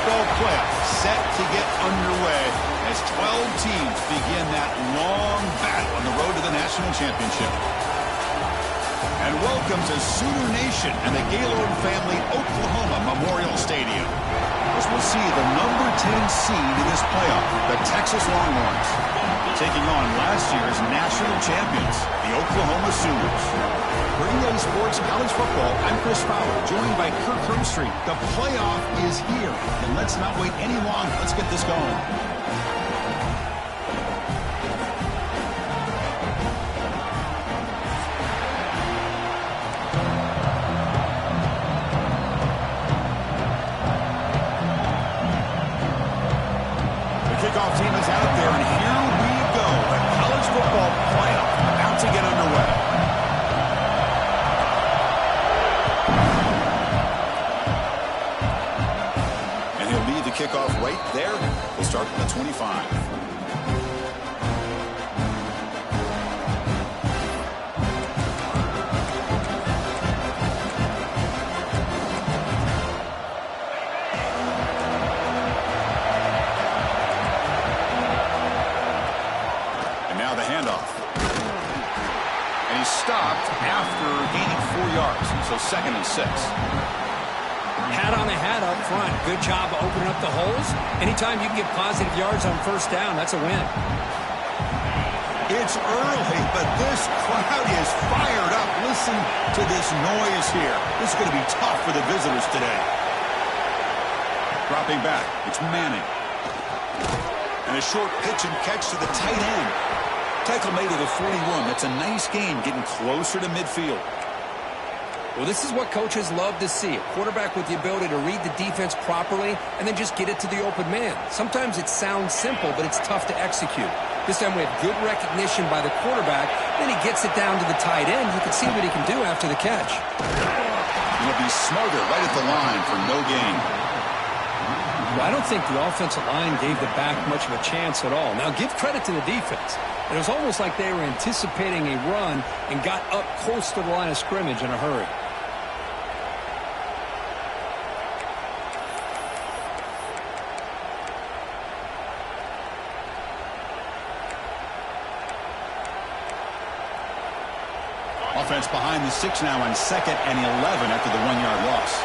football playoffs set to get underway as 12 teams begin that long battle on the road to the national championship. And welcome to Sooner Nation and the Gaylord Family Oklahoma Memorial Stadium, as we'll see the number 10 seed in this playoff, the Texas Longhorns, taking on last year's national champions, the Oklahoma Sooners. For EA Sports College Football, I'm Chris Fowler, joined by Kirk Herbstreit. The playoff is here, and let's not wait any longer. Let's get this going. Kickoff team is out there, and here we go. The college football playoff about to get underway. And he'll lead the kickoff right there. We'll start at the 25. Stopped after gaining 4 yards, so 2nd and 6. Hat on a hat up front. Good job of opening up the holes. Anytime you can get positive yards on first down, that's a win. It's early, but this crowd is fired up. Listen to this noise here. This is going to be tough for the visitors today. Dropping back, it's Manning. And a short pitch and catch to the tight end. Tackle made at the 41. That's a nice gain, getting closer to midfield. Well, this is what coaches love to see. A quarterback with the ability to read the defense properly and then just get it to the open man. Sometimes it sounds simple, but it's tough to execute. This time we have good recognition by the quarterback. Then he gets it down to the tight end. You can see what he can do after the catch. He'll be smarter right at the line for no gain. Well, I don't think the offensive line gave the back much of a chance at all. Now, give credit to the defense. It was almost like they were anticipating a run and got up close to the line of scrimmage in a hurry. Offense behind the 6 now on 2nd and 11 after the 1-yard loss.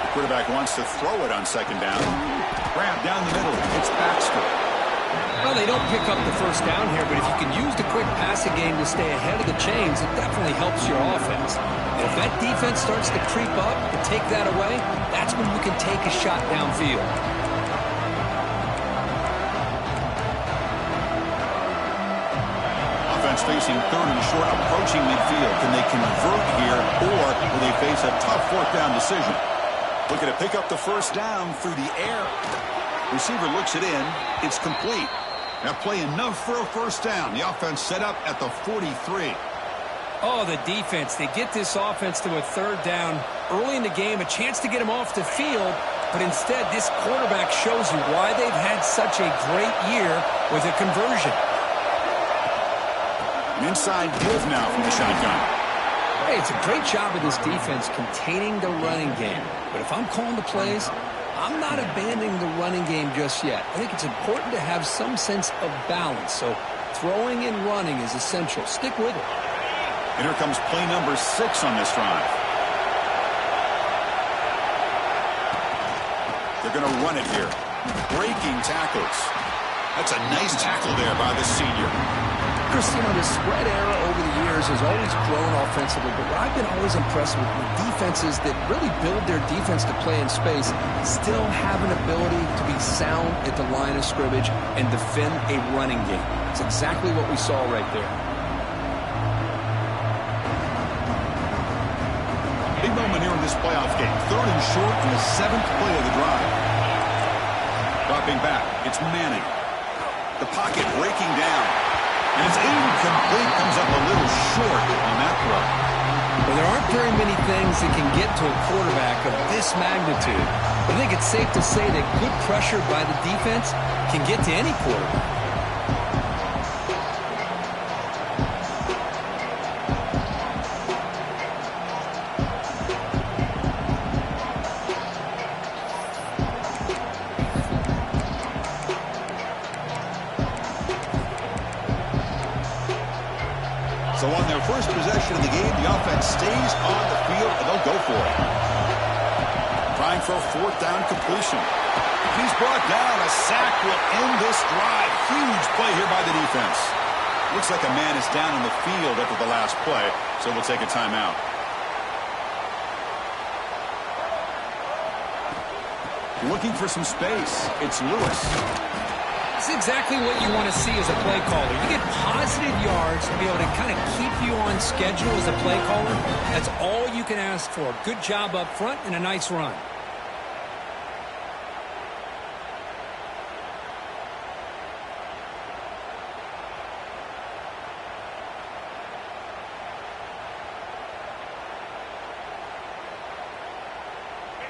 The quarterback wants to throw it on 2nd down. Grab down the middle. It's Baxter. Well, they don't pick up the first down here, but if you can use the quick passing game to stay ahead of the chains, it definitely helps your offense. And if that defense starts to creep up and take that away, that's when you can take a shot downfield. Offense facing 3rd and short, approaching midfield. Can they convert here, or will they face a tough 4th down decision? Looking to pick up the first down through the air. Receiver looks it in. It's complete. That play enough for a first down. The offense set up at the 43. Oh, the defense. They get this offense to a 3rd down early in the game, a chance to get him off the field, but instead this quarterback shows you why they've had such a great year with a conversion. An inside give now from the shotgun. Hey, it's a great job of this defense containing the running game. But if I'm calling the plays, I'm not abandoning the running game just yet. I think it's important to have some sense of balance. So throwing and running is essential. Stick with it. And here comes play number 6 on this drive. They're going to run it here. Breaking tackles. That's a nice tackle there by the senior. Chris, you know, the spread era over the years has always grown offensively, but what I've been always impressed with defenses that really build their defense to play in space still have an ability to be sound at the line of scrimmage and defend a running game. It's exactly what we saw right there. Big moment here in this playoff game. 3rd and short in the 7th play of the drive. Dropping back, it's Manning. The pocket breaking down. And it's incomplete. Comes up a little short on that throw. Well, there aren't very many things that can get to a quarterback of this magnitude. But I think it's safe to say that good pressure by the defense can get to any quarterback. first possession of the game, the offense stays on the field, and they'll go for it. Trying for a fourth down completion. He's brought down. A sack will end this drive. Huge play here by the defense. Looks like a man is down on the field after the last play, so we'll take a timeout. Looking for some space. It's Lewis. It's exactly what you want to see as a play caller. You get positive yards to be able to kind of keep you on schedule as a play caller. That's all you can ask for. Good job up front and a nice run.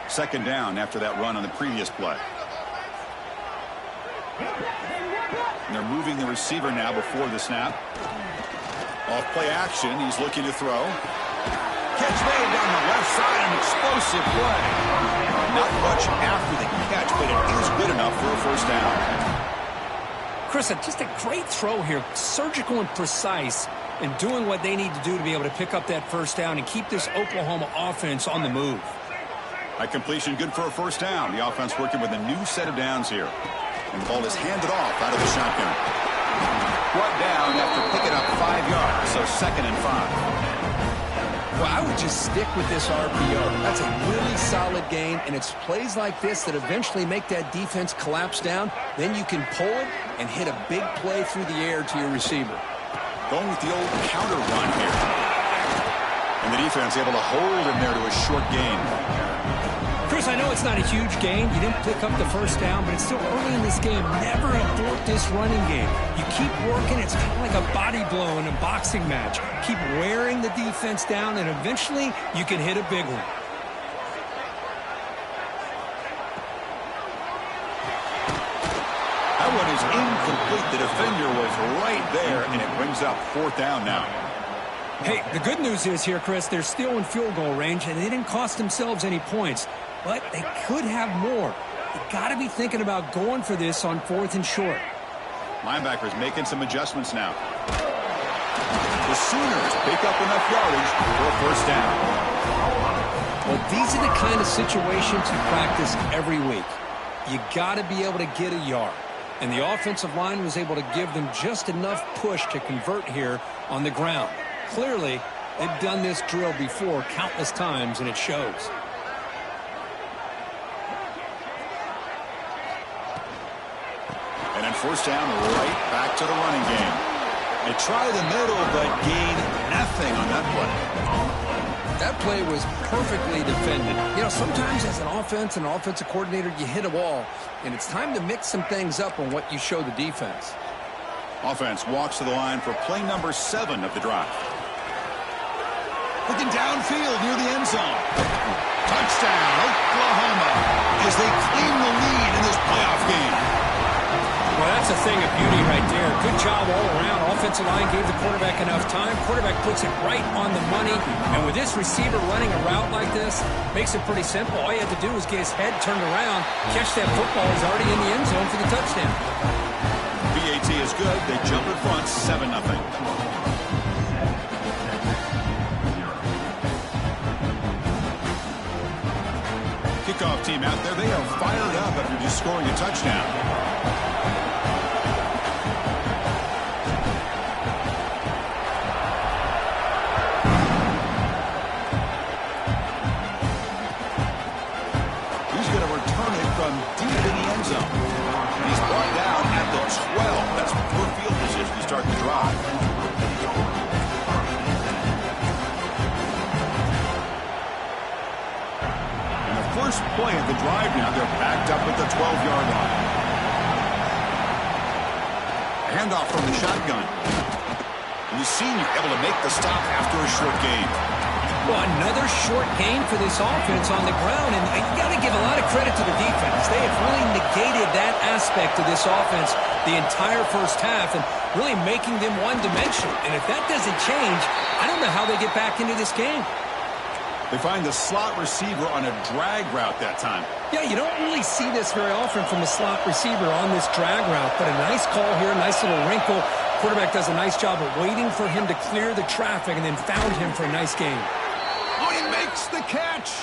Second down after that run on the previous play. And they're moving the receiver now before the snap. Off play action. He's looking to throw. Catch made down the left side. An explosive play. Not much after the catch, but it is good enough for a first down. Chris, just a great throw here. Surgical and precise in doing what they need to do to be able to pick up that first down and keep this Oklahoma offense on the move. By completion, good for a first down. The offense working with a new set of downs here. And the ball is handed off out of the shotgun. Brought down after picking up 5 yards, so 2nd and 5. Well, I would just stick with this RPO. That's a really solid gain, and it's plays like this that eventually make that defense collapse down. Then you can pull it and hit a big play through the air to your receiver. Going with the old counter run here. And the defense able to hold him there to a short gain. Chris, I know it's not a huge gain. You didn't pick up the first down, but it's still early in this game. Never abort this running game. You keep working. It's kind of like a body blow in a boxing match. Keep wearing the defense down, and eventually you can hit a big one. That one is incomplete. The defender was right there, and it brings up 4th down now. Hey, the good news is here, Chris, they're still in field goal range, and they didn't cost themselves any points. But they could have more. You got to be thinking about going for this on 4th and short. Linebackers making some adjustments now. The Sooners pick up enough yardage for a first down. Well, these are the kind of situations you practice every week. You got to be able to get a yard. And the offensive line was able to give them just enough push to convert here on the ground. Clearly, they've done this drill before countless times, and it shows. And then first down, right back to the running game. They try the middle, but gain nothing on that play. That play was perfectly defended. You know, sometimes as an offense and an offensive coordinator, you hit a wall, and it's time to mix some things up on what you show the defense. Offense walks to the line for play number 7 of the drive. Looking downfield near the end zone. Touchdown, Oklahoma, as they claim the lead in this playoff game. Well, that's a thing of beauty right there. Good job all around. Offensive line gave the quarterback enough time. Quarterback puts it right on the money. And with this receiver running a route like this, makes it pretty simple. All you have to do is get his head turned around, catch that football. He's already in the end zone for the touchdown. BAT is good. They jump in front, 7-0. Kickoff team out there. They are fired up after just scoring a touchdown. Deep in the end zone. He's brought down at the 12. That's poor field position to start the drive. And the first play of the drive now, they're backed up at the 12-yard line. Handoff from the shotgun. And the senior able to make the stop after a short gain. Well, another short gain for this offense on the ground, and you got to give a lot of credit to the defense. They have really negated that aspect of this offense the entire first half and really making them one-dimensional. And if that doesn't change, I don't know how they get back into this game. They find the slot receiver on a drag route that time. Yeah, you don't really see this very often from a slot receiver on this drag route, but a nice call here, nice little wrinkle. quarterback does a nice job of waiting for him to clear the traffic and then found him for a nice gain. Oh, he makes the catch.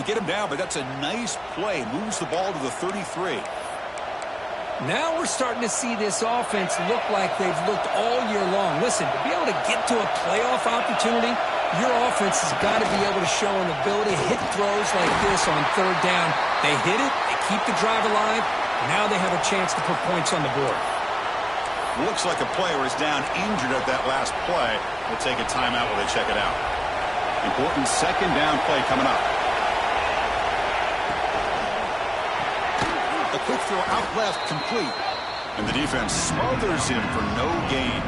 You get him down, but that's a nice play. Moves the ball to the 33. Now we're starting to see this offense look like they've looked all year long. Listen, to be able to get to a playoff opportunity, your offense has got to be able to show an ability to hit throws like this on third down. They hit it, they keep the drive alive, now they have a chance to put points on the board. Looks like a player is down injured at that last play. We'll take a timeout while they check it out. Important second down play coming up. A quick throw out left, complete. And the defense smothers him for no gain.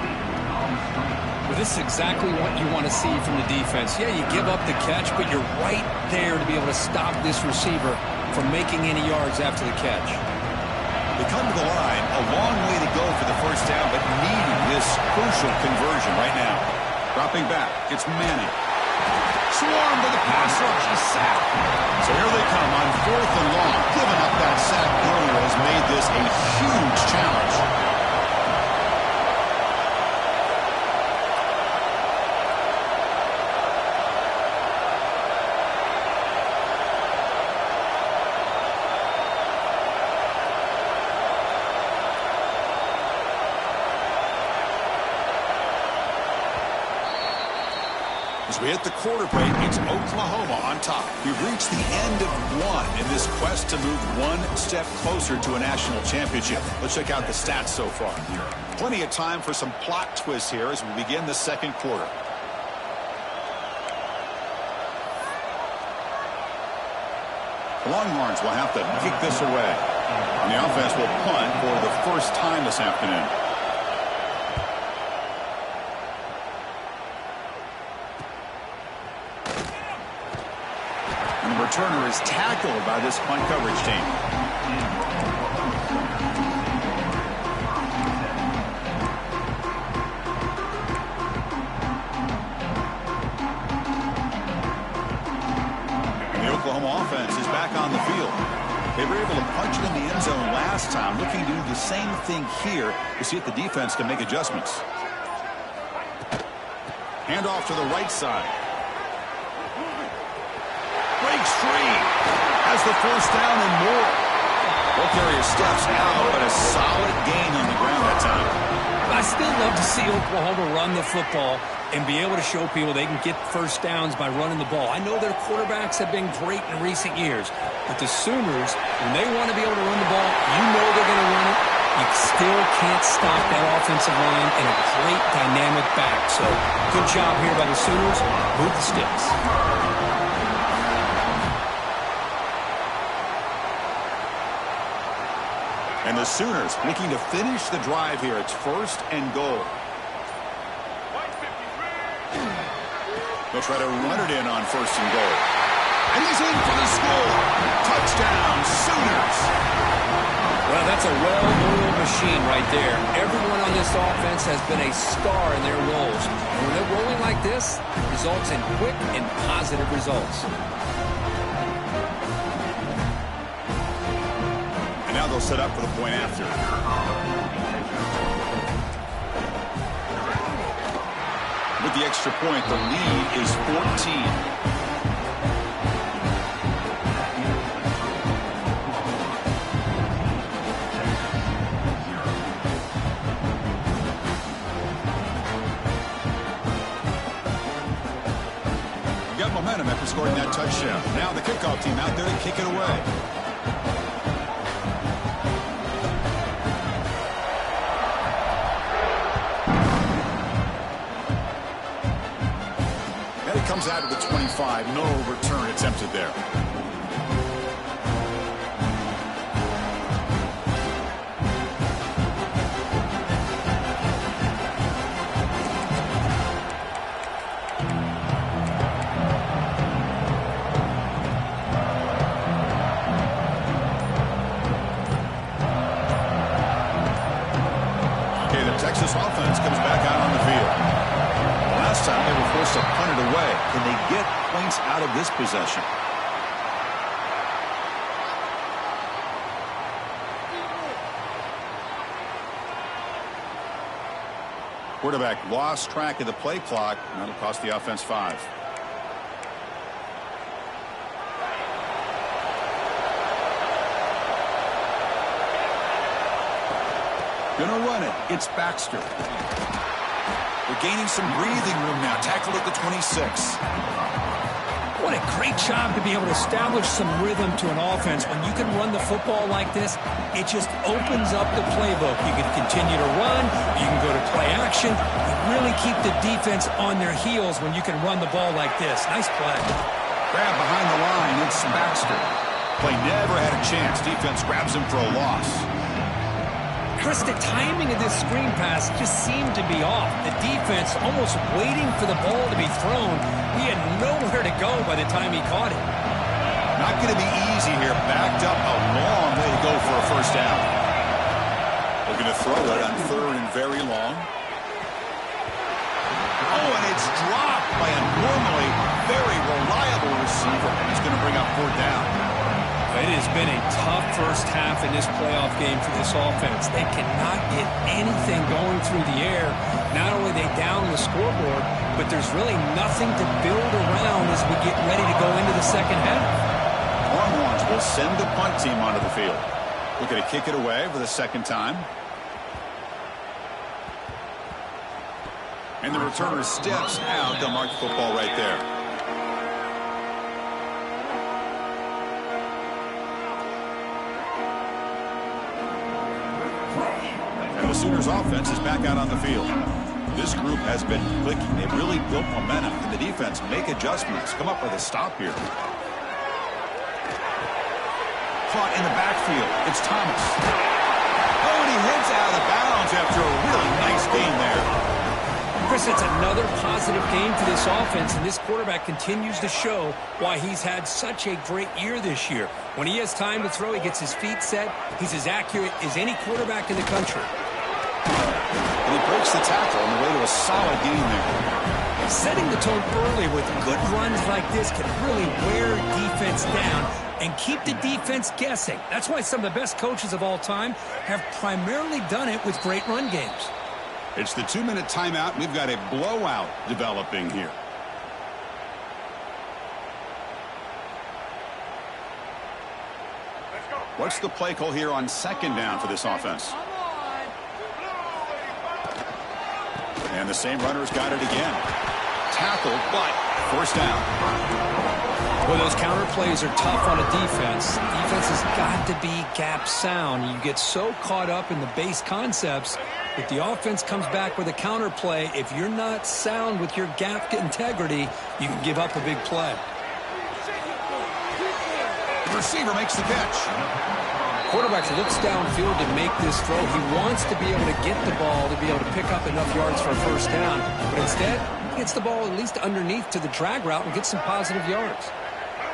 Well, this is exactly what you want to see from the defense. Yeah, you give up the catch, but you're right there to be able to stop this receiver from making any yards after the catch. They come to the line, a long way to go for the first down, but needing this crucial conversion right now. Dropping back, it's Manning. Swarmed by the pass rush, a sack. So here they come on 4th and long. Giving up that sack earlier has made this a huge challenge. As we hit the quarter break, it's Oklahoma on top. We've reached the end of one in this quest to move one step closer to a national championship. Let's check out the stats so far. Plenty of time for some plot twists here as we begin the second quarter. The Longhorns will have to kick this away. And the offense will punt for the first time this afternoon. Returner is tackled by this punt coverage team. And the Oklahoma offense is back on the field. They were able to punch it in the end zone last time, looking to do the same thing here to see if the defense can make adjustments. Handoff to the right side. Breaks free, has the first down and more. Ball carrier steps out, but a solid gain on the ground that time. I still love to see Oklahoma run the football and be able to show people they can get first downs by running the ball. I know their quarterbacks have been great in recent years, but the Sooners, when they want to be able to run the ball, you know they're going to run it. You still can't stop that offensive line and a great dynamic back. So good job here by the Sooners. Move the sticks. And the Sooners looking to finish the drive here. It's 1st and goal. They'll try to run it in on 1st and goal. And he's in for the score. Touchdown, Sooners. Well, that's a well-oiled machine right there. Everyone on this offense has been a star in their roles. And when they're rolling like this, it results in quick and positive results. Now they'll set up for the point after. With the extra point, the lead is 14. Got momentum after scoring that touchdown. Now the kickoff team out there to kick it away. Comes out of the 25. No return attempted there. Okay, the Texas offense comes back out on the field. Last time they were forced to punt it away. Can they get points out of this possession? Quarterback lost track of the play clock, and that'll cost the offense 5. Gonna run it. It's Baxter. They're gaining some breathing room now. Tackled at the 26. What a great job to be able to establish some rhythm to an offense. When you can run the football like this, it just opens up the playbook. You can continue to run. You can go to play action. You really keep the defense on their heels when you can run the ball like this. Nice play. Grab behind the line. It's Baxter. Play never had a chance. Defense grabs him for a loss. Chris, the timing of this screen pass just seemed to be off. The defense almost waiting for the ball to be thrown. He had nowhere to go by the time he caught it. Not going to be easy here. Backed up a long way to go for a first down. Looking to throw it on 3rd and very long. Oh, and it's dropped by a normally very reliable receiver. He's going to bring up 4th down. It has been a tough first half in this playoff game for this offense. They cannot get anything going through the air. Not only are they down the scoreboard, but there's really nothing to build around as we get ready to go into the second half. Longhorns will send the punt team onto the field. Looking to kick it away for the second time. And the returner steps out. They'll mark the football right there. The Sooners offense is back out on the field. This group has been clicking. They've really built momentum. And the defense make adjustments. Come up with a stop here. Caught in the backfield. It's Thomas. Oh, and he heads out of bounds after a really nice gain there. Chris, it's another positive game for this offense, and this quarterback continues to show why he's had such a great year this year. When he has time to throw, he gets his feet set. He's as accurate as any quarterback in the country. And he breaks the tackle on the way to a solid gain there. Setting the tone early with good runs like this can really wear defense down and keep the defense guessing. That's why some of the best coaches of all time have primarily done it with great run games. It's the 2-minute timeout. We've got a blowout developing here. What's the play call here on 2nd down for this offense? And the same runner's got it again. Tackled, but 1st down. Well, those counter plays are tough on a defense. Defense has got to be gap sound. You get so caught up in the base concepts. If the offense comes back with a counter play, if you're not sound with your gap integrity, you can give up a big play. The receiver makes the catch. Quarterback looks downfield to make this throw. He wants to be able to get the ball to be able to pick up enough yards for a 1st down. But instead, he gets the ball at least underneath to the drag route and gets some positive yards.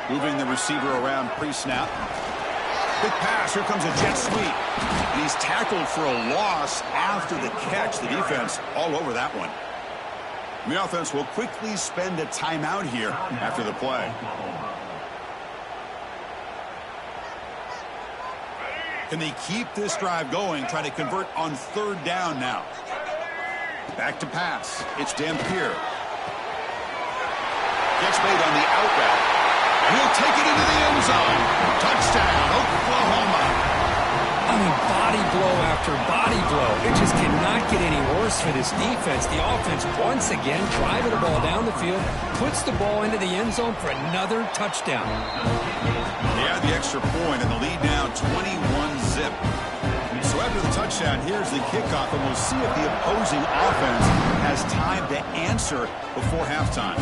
Moving the receiver around pre-snap. Big pass. Here comes a jet sweep. And he's tackled for a loss after the catch. The defense all over that one. And the offense will quickly spend a timeout here after the play. Can they keep this drive going, trying to convert on 3rd down now? Back to pass. It's Dampier. Gets made on the out route. He'll take it into the end zone. Touchdown, Oklahoma. I mean, body blow after body blow. It just cannot get any worse for this defense. The offense, once again, driving the ball down the field, puts the ball into the end zone for another touchdown. They add the extra point, and the lead now 21-zip. So after the touchdown, here's the kickoff, and we'll see if the opposing offense has time to answer before halftime.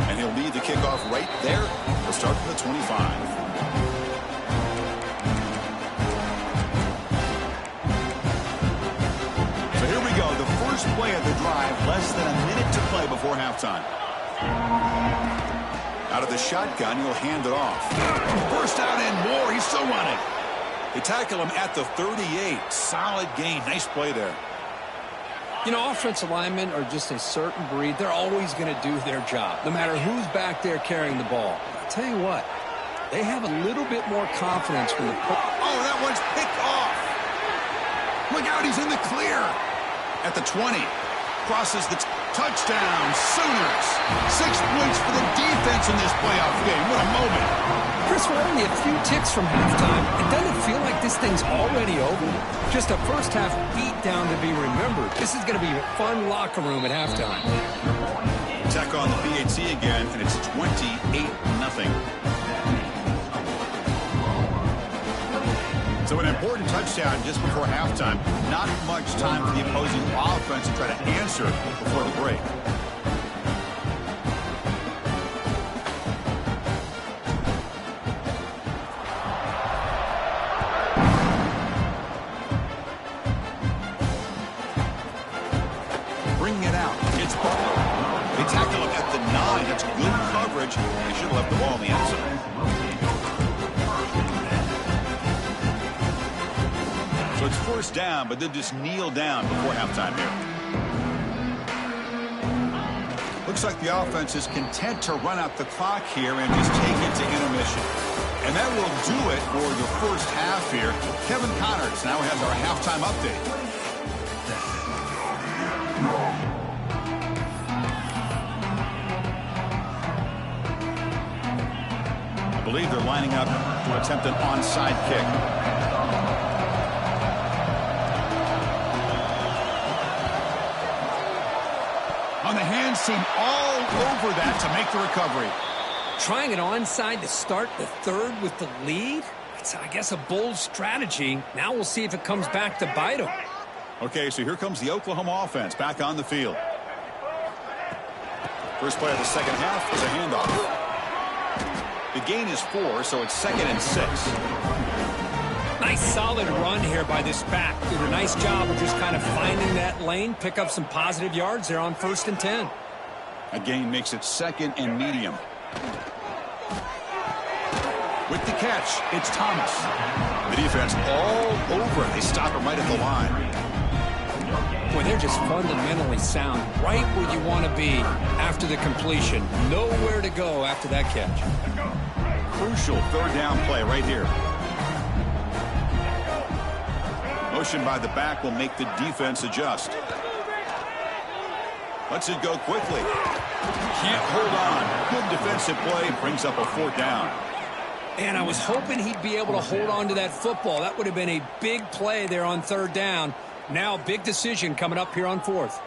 And he'll lead the kickoff right there. We'll start from the 25. Play of the drive, less than a minute to play before halftime. Out of the shotgun, he'll hand it off. First down and more. He's still running. They tackle him at the 38. Solid gain. Nice play there. You know, offensive linemen are just a certain breed. They're always going to do their job, no matter who's back there carrying the ball. I'll tell you what, they have a little bit more confidence when the... Oh, that one's picked off. Look out, he's in the clear. At the 20. crosses the touchdown, Sooners. 6 points for the defense in this playoff game. What a moment. Chris, we're only a few ticks from halftime. It doesn't feel like this thing's already over. Just a first-half beatdown to be remembered. This is going to be a fun locker room at halftime. Check on the BAT again, and it's 28-0. So an important touchdown just before halftime. Not much time for the opposing offense to try to answer before the break. Bringing it out. It's Butler. They tackle him at the 9. That's good coverage. They should have left the ball in the end zone. So it's first down, but they'll just kneel down before halftime here. Looks like the offense is content to run out the clock here and just take it to intermission. And that will do it for the first half here. Kevin Connors now has our halftime update. I believe they're lining up to attempt an onside kick. On the hands team all over that to make the recovery. Trying it onside to start the third with the lead? It's, I guess, a bold strategy. Now we'll see if it comes back to bite them. Okay, so here comes the Oklahoma offense back on the field. First play of the second half is a handoff. The gain is 4, so it's 2nd and 6. Nice solid run here by this back. Did a nice job of just kind of finding that lane, pick up some positive yards there on 1st and 10. A gain makes it 2nd and medium. With the catch, it's Thomas. The defense all over it. They stop him right at the line. Boy, they're just fundamentally sound. Right where you want to be after the completion. Nowhere to go after that catch. Crucial 3rd down play right here. Motion by the back will make the defense adjust. Lets it go quickly. Can't hold on. Good defensive play. Brings up a 4th down. And I was hoping he'd be able to hold on to that football. That would have been a big play there on 3rd down. Now, big decision coming up here on 4th.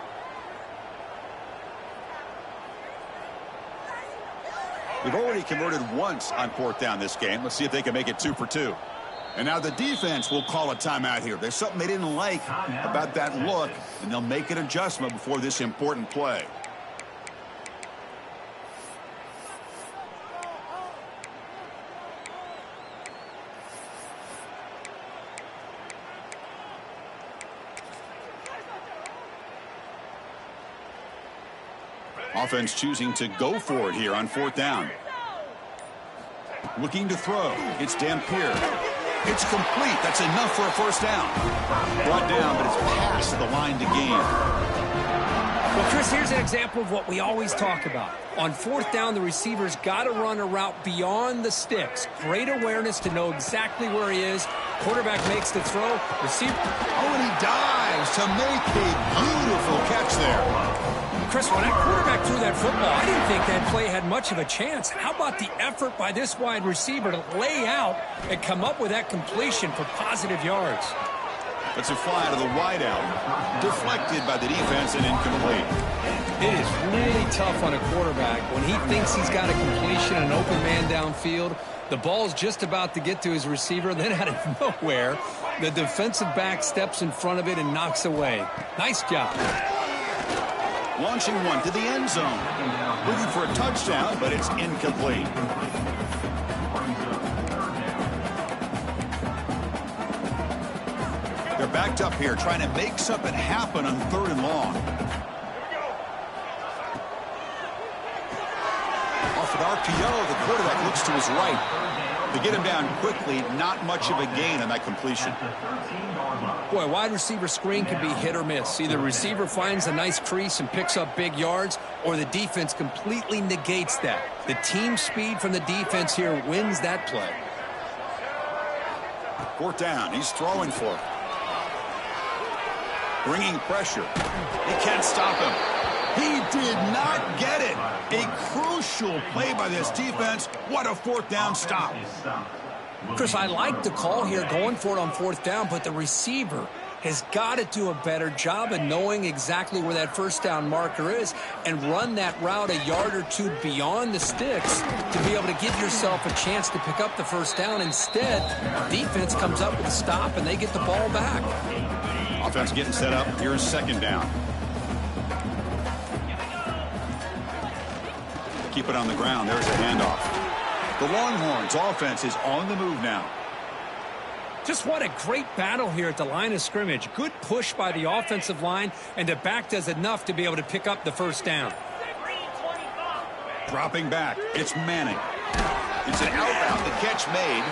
They've already converted once on 4th down this game. Let's see if they can make it 2 for 2. And now the defense will call a timeout here. There's something they didn't like about that look, and they'll make an adjustment before this important play. Offense choosing to go for it here on 4th down. Looking to throw. It's Dampier. It's complete. That's enough for a 1st down. Brought down, but it's past the line to gain. Well, Chris, here's an example of what we always talk about. On 4th down, the receiver's got to run a route beyond the sticks. Great awareness to know exactly where he is. Quarterback makes the throw. Receiver. Oh, and he dives to make a beautiful catch there. Chris, when that quarterback threw that football, I didn't think that play had much of a chance. How about the effort by this wide receiver to lay out and come up with that completion for positive yards? That's a fly to the wide out. Deflected by the defense and incomplete. It is really tough on a quarterback when he thinks he's got a completion, an open man downfield. The ball's just about to get to his receiver. Then out of nowhere, the defensive back steps in front of it and knocks away. Nice job. Launching one to the end zone. Looking for a touchdown, but it's incomplete. They're backed up here, trying to make something happen on 3rd and long. Off an RPO, the quarterback looks to his right. They get him down quickly, not much of a gain on that completion. Boy, wide receiver screen can be hit or miss. Either receiver finds a nice crease and picks up big yards, or the defense completely negates that. The team speed from the defense here wins that play. 4th down, he's throwing for it. bringing pressure. They can't stop him. He did not get it. A crucial play by this defense. What a fourth down stop. Chris, I like the call here going for it on fourth down, but the receiver has got to do a better job of knowing exactly where that first down marker is and run that route a yard or two beyond the sticks to be able to give yourself a chance to pick up the first down. Instead, defense comes up with a stop and they get the ball back. Offense getting set up. Here's second down. Keep it on the ground. There's a handoff. The Longhorns offense is on the move now. Just what a great battle here at the line of scrimmage. Good push by the offensive line, and the back does enough to be able to pick up the first down. Dropping back. It's Manning. It's an out route. The catch made.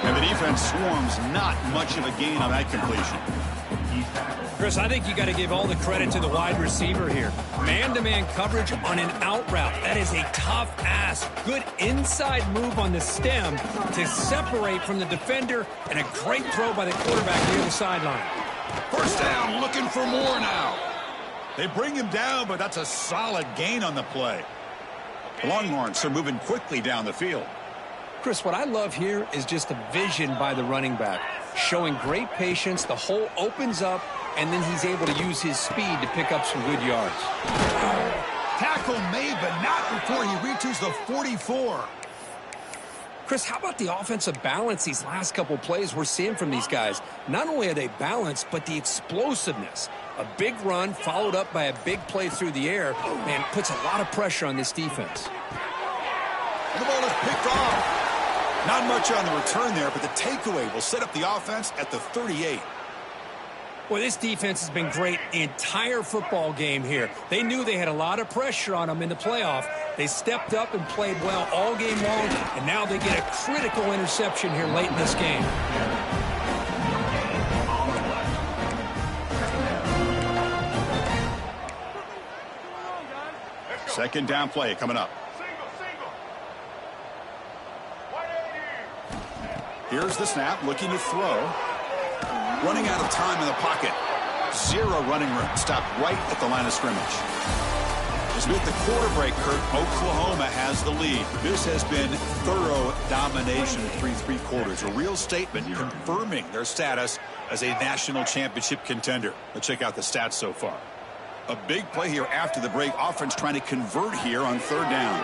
And the defense swarms. Not much of a gain on that completion. Chris, I think you got to give all the credit to the wide receiver here. Man-to-man coverage on an out route. That is a tough ask. Good inside move on the stem to separate from the defender, and a great throw by the quarterback near the sideline. First down, looking for more now. They bring him down, but that's a solid gain on the play. The Longhorns are moving quickly down the field. Chris, what I love here is just the vision by the running back. Showing great patience, the hole opens up, and then he's able to use his speed to pick up some good yards. Tackle made, but not before he reaches the 44. Chris, how about the offensive balance these last couple plays we're seeing from these guys? Not only are they balanced, but the explosiveness. A big run followed up by a big play through the air, man, puts a lot of pressure on this defense. The ball is picked off. Not much on the return there, but the takeaway will set up the offense at the 38. Well, this defense has been great the entire football game here. They knew they had a lot of pressure on them in the playoff. They stepped up and played well all game long, and now they get a critical interception here late in this game. Second down play coming up. Here's the snap, looking to throw. Running out of time in the pocket. Zero running room. Stopped right at the line of scrimmage. As with the quarter break, Kurt, Oklahoma has the lead. This has been thorough domination through three quarters. A real statement confirming their status as a national championship contender. Let's check out the stats so far. A big play here after the break. Offense trying to convert here on third down.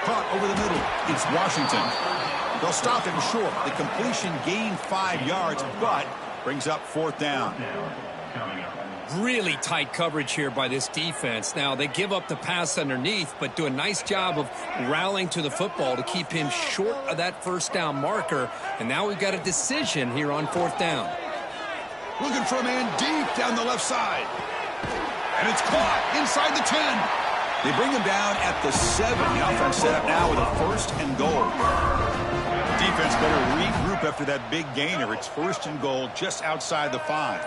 Caught over the middle. It's Washington. They'll stop him short. The completion gained 5 yards, but brings up fourth down. Really tight coverage here by this defense. Now, they give up the pass underneath, but do a nice job of rallying to the football to keep him short of that first down marker. And now we've got a decision here on fourth down. Looking for a man deep down the left side. And it's caught inside the 10. They bring him down at the 7. The offense set up now with a first and goal. Defense better regroup after that big gainer. It's first and goal just outside the 5.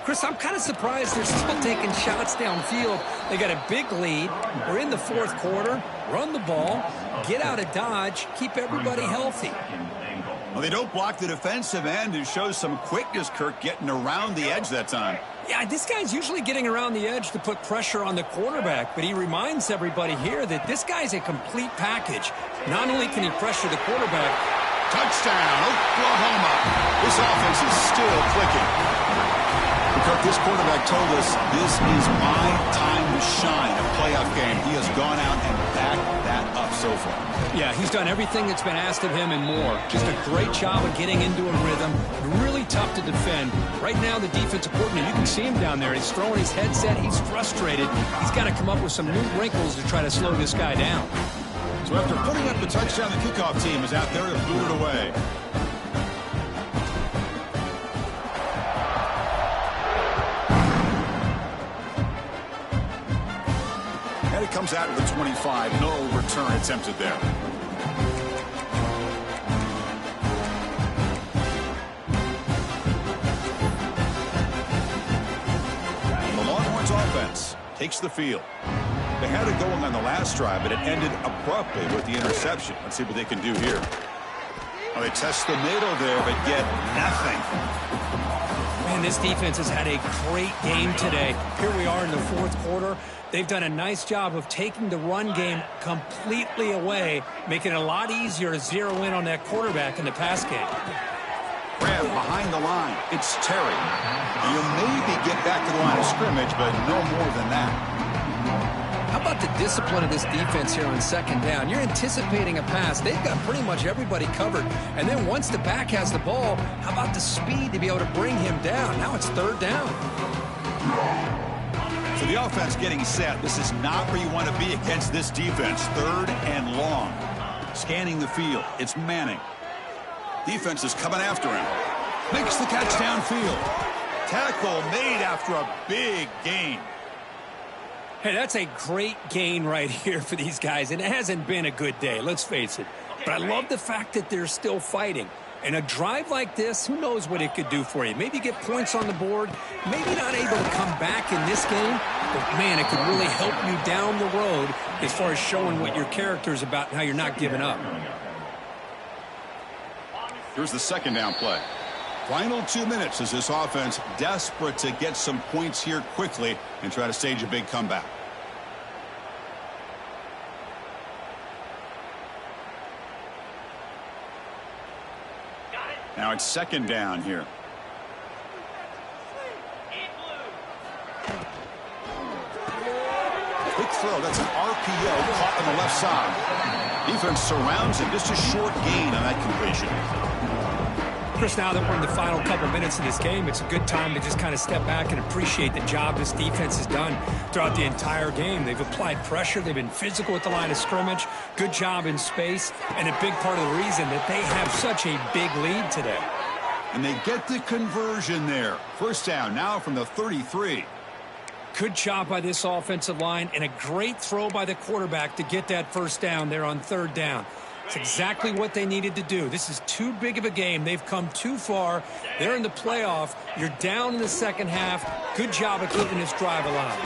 Chris, I'm kind of surprised they're still taking shots downfield. They got a big lead. We're in the fourth quarter. Run the ball. Get out of Dodge. Keep everybody healthy. Well, they don't block the defensive end and shows some quickness, Kirk, getting around the edge that time. Yeah, this guy's usually getting around the edge to put pressure on the quarterback, but he reminds everybody here that this guy's a complete package. Not only can he pressure the quarterback. Touchdown, Oklahoma. This offense is still clicking. Kirk, this quarterback told us this is my time to shine, a playoff game. He has gone out and backed that up so far. Yeah, he's done everything that's been asked of him and more. Just a great job of getting into a rhythm. Really tough to defend. Right now, the defensive coordinator, you can see him down there. He's throwing his headset. He's frustrated. He's got to come up with some new wrinkles to try to slow this guy down. So after putting up the touchdown, the kickoff team is out there to boot it away. And it comes out to the 25. No return attempted there. The Longhorns offense takes the field. They had it going on the last drive, but it ended abruptly with the interception. Let's see what they can do here. Well, they test the middle there, but get nothing. And this defense has had a great game today. Here we are in the fourth quarter. They've done a nice job of taking the run game completely away, making it a lot easier to zero in on that quarterback in the pass game. Grab behind the line. It's Terry. He'll maybe get back to the line of scrimmage, but no more than that. How about the discipline of this defense here on second down? You're anticipating a pass. They've got pretty much everybody covered. And then once the back has the ball, how about the speed to be able to bring him down? Now it's third down. So the offense getting set. This is not where you want to be against this defense. Third and long. Scanning the field. It's Manning. Defense is coming after him. Makes the catch downfield. Tackle made after a big gain. Hey, that's a great gain right here for these guys. And it hasn't been a good day, let's face it. But I love the fact that they're still fighting. And a drive like this, who knows what it could do for you. Maybe get points on the board. Maybe not able to come back in this game. But, man, it could really help you down the road as far as showing what your character is about and how you're not giving up. Here's the second down play. Final 2 minutes as this offense desperate to get some points here quickly and try to stage a big comeback. Now it's second down here. Quick throw. That's an RPO caught on the left side. Defense surrounds him. Just a short gain on that completion. Chris, now that we're in the final couple minutes of this game, it's a good time to just kind of step back and appreciate the job this defense has done throughout the entire game. They've applied pressure. They've been physical at the line of scrimmage. Good job in space. And a big part of the reason that they have such a big lead today. And they get the conversion there. First down now from the 33. Good job by this offensive line and a great throw by the quarterback to get that first down there on third down. It's exactly what they needed to do. This is too big of a game. They've come too far. They're in the playoff. You're down in the second half. Good job of keeping this drive alive.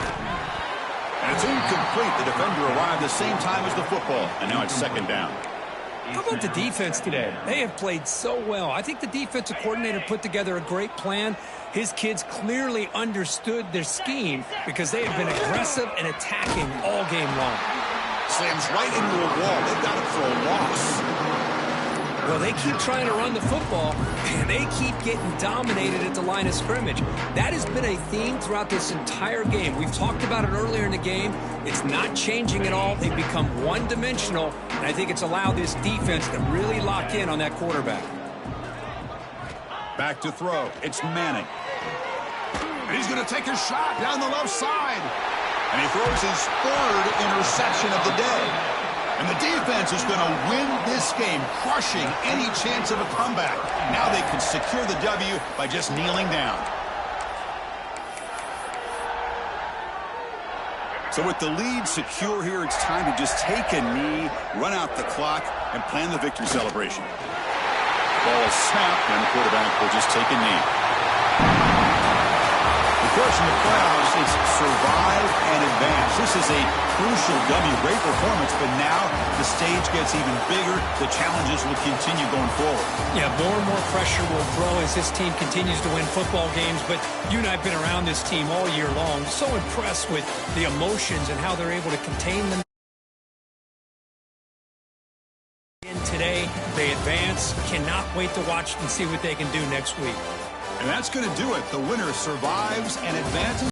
And it's incomplete. The defender arrived the same time as the football. And now it's second down. How about the defense today? They have played so well. I think the defensive coordinator put together a great plan. His kids clearly understood their scheme because they have been aggressive and attacking all game long. Slams right into a wall. They've got it for a loss. Well, they keep trying to run the football, and they keep getting dominated at the line of scrimmage. That has been a theme throughout this entire game. We've talked about it earlier in the game. It's not changing at all. They've become one-dimensional, and I think it's allowed this defense to really lock in on that quarterback. Back to throw. It's Manning. And he's going to take a shot down the left side. And he throws his third interception of the day. And the defense is going to win this game, crushing any chance of a comeback. Now they can secure the W by just kneeling down. So with the lead secure here, it's time to just take a knee, run out the clock, and plan the victory celebration. Ball is snapped, and the quarterback will just take a knee. Of course, in the playoffs, it's survive and advance. This is a crucial W. Great performance, but now the stage gets even bigger. The challenges will continue going forward. Yeah, more and more pressure will grow as this team continues to win football games. But you and I have been around this team all year long. So impressed with the emotions and how they're able to contain them. Today, they advance. Cannot wait to watch and see what they can do next week. And that's going to do it. The winner survives and advances.